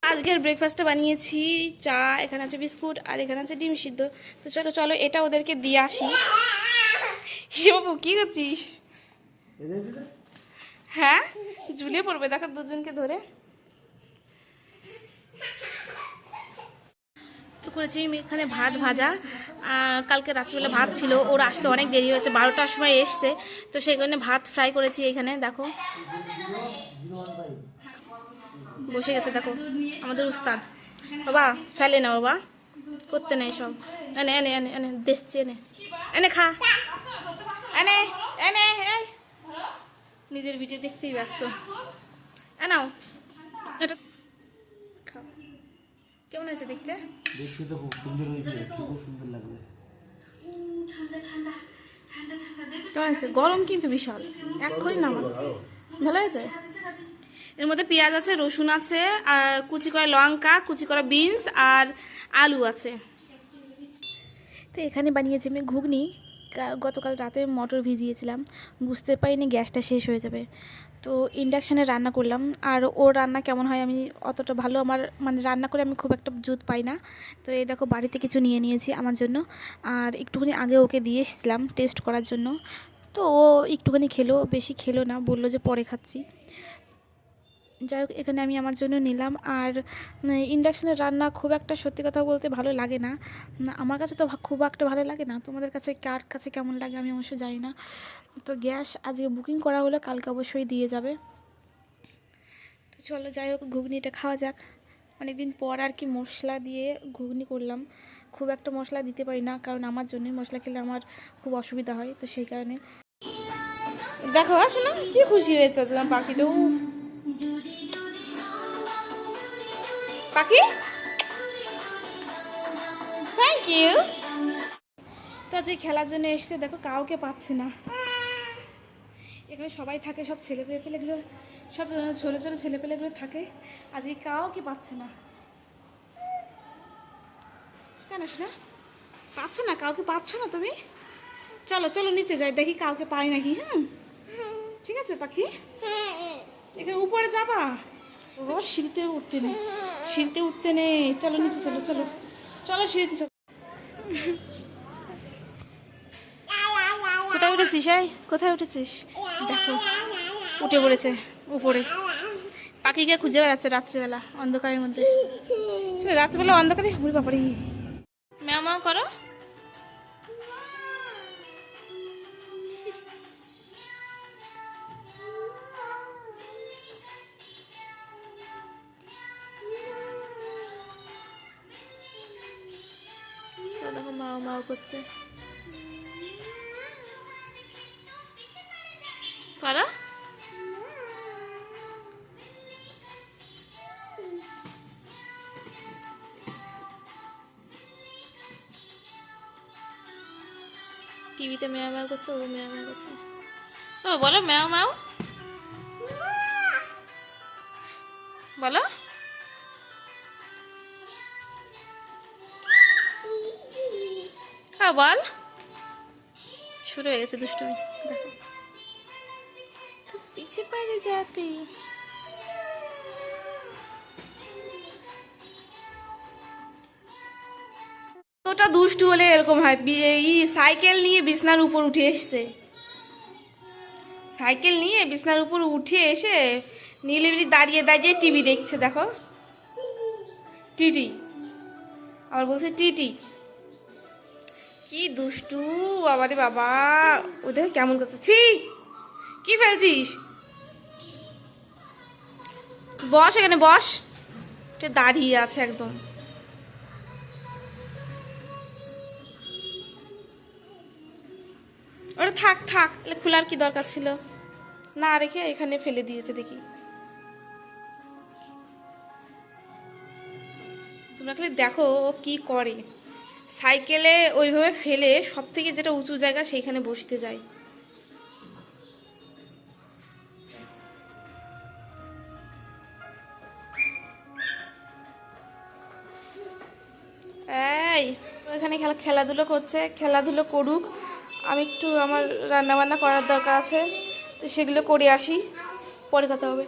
আজকের ব্রেকফাস্টটা বানিয়েছি চা, এখানে আছে বিস্কুট আর এখানে আছে ডিম সিদ্ধ। তো চলো চলো এটা ওদেরকে দিয়ে আসি। বাবু কি করছিস? হ্যাঁ ঝুলিয়ে পড়বে, দেখো দুজনকে ধরে। তো করেছি এখানে ভাত ভাজা, কালকে রাত্রিবেলা ভাত ছিল, ওর আসতে অনেক দেরি হয়েছে, 12টার সময় এসছে, তো সেই কারণে ভাত ফ্রাই করেছি। এখানে দেখো বসে গেছে, দেখো আমাদের উস্তাদ। বাবা ফেলে না, বাবা করতে নেই সব। এনে এনে এনে এনে দেখছি, এনে এনে খা, এনে এনে নিজের ভিডিও দেখতেই ব্যস্ত। নাও এটা খাও। কেমন হয়েছে দেখতে? দেখছি তো খুব সুন্দর হয়েছে, খুব সুন্দর লাগবে। কেমন আছে? গরম কিন্তু বিশাল, এক্ষুনি নামানো। ভালো হয়েছে? এর মধ্যে পেঁয়াজ আছে, রসুন আছে, আর কুচি করা লঙ্কা, কুচি করা বিনস আর আলু আছে। তো এখানে বানিয়েছি আমি ঘুগনি। গতকাল রাতে মটর ভিজিয়েছিলাম, বুঝতে পারিনি গ্যাসটা শেষ হয়ে যাবে, তো ইন্ডাকশানে রান্না করলাম। আর ওর রান্না কেমন হয় আমি অতটা ভালো, আমার মানে রান্না করে আমি খুব একটা জুত পাই না। তো এই দেখো বাড়িতে কিছু নিয়ে নিয়েছি আমার জন্য, আর একটুখানি আগে ওকে দিয়ে এসেছিলাম টেস্ট করার জন্য। তো ও একটুখানি খেলো, বেশি খেলো না, বললো যে পরে খাচ্ছি। যাই হোক এখানে আমি আমার জন্য নিলাম। আর ইন্ডাকশানের রান্না খুব একটা সত্যি কথা বলতে ভালো লাগে না, আমার কাছে তো খুব একটা ভালো লাগে না। তোমাদের কাছে কার কাছে কেমন লাগে আমি অবশ্য জানি না। তো গ্যাস আজকে বুকিং করা হলো, কালকে অবশ্যই দিয়ে যাবে। তো চলো যাই হোক ঘুগনিটা খাওয়া যাক। অনেকদিন পর আর কি মশলা দিয়ে ঘুগনি করলাম, খুব একটা মশলা দিতে পারি না, কারণ আমার জন্যই মশলা খেলে আমার খুব অসুবিধা হয়, তো সেই কারণে। দেখো আসো না কি খুশি হয়েছে আজকে পাখিটা। উফ পাখি, থ্যাংক ইউ। তো আজকে খেলার জন্য এসছে, দেখো কাউকে পাচ্ছে না। এখানে সবাই থাকে, সব ছেলেপেলেগুলো, সব ছোটো ছোটো ছেলেপেলেগুলো থাকে, আজকে কাউকে পাচ্ছে না। জানিস না পাচ্ছ না, কাউকে পাচ্ছ না তুমি? চলো চলো নিচে যাই, দেখি কাউকে পাই নাকি। ঠিক আছে পাখি, এখানে উপরে যাবা? বাবা সিঁড়িতে উঠতে নেই, সিঁড়িতে উঠতে নেই, চলো নিচে চলো, চলো চলো সিঁড়িতে চলো। কোথায় উঠেছিস? কোথায় উঠেছিস? দেখো উঠে পড়েছে উপরে। পাখিকে খুঁজে বেড়াচ্ছে রাত্রিবেলা অন্ধকারের মধ্যে, রাত্রিবেলা অন্ধকারে। উড়ে বাবারে, ম্যাও ম্যাও করো। দেখো মাও মাও করছে, করো। টিভিতে ম্যাও ম্যাও করছে, ও ম্যাও ম্যাও করছে। ও বলো ম্যাও ম্যাও বলো। হ্যাঁ বল। শুরু হয়ে গেছে দুষ্টুমি, দেখো পিছে পারে যাতে। ওটা দুষ্টু হলে এরকম হয়। সাইকেল নিয়ে বিছনার উপর উঠে এসছে, সাইকেল নিয়ে বিছনার উপর উঠে এসে নীলিবিলি দাঁড়িয়ে দাঁড়িয়ে টিভি দেখছে। দেখো টিটি, আবার বলছে টিটি, কি দুষ্টু বাবারে বাবা। ওদের কেমন করছে, ছি কি ফেলছিস? বস এখানে বস, দাঁড়িয়ে আছে একদম। ওটা থাক থাক, খোলার কি দরকার ছিল, না রেখে এখানে ফেলে দিয়েছে। দেখি তোমরা খালি দেখো ও কি করে, সাইকেলে ওইভাবে ফেলে সব থেকে যেটা উঁচু জায়গা সেইখানে বসতে যায়। এই ওইখানে খেলাধুলো করছে, খেলাধুলো করুক, আমি একটু আমার রান্নাবান্না করার দরকার আছে, তো সেগুলো করে আসি, পরে কথা হবে।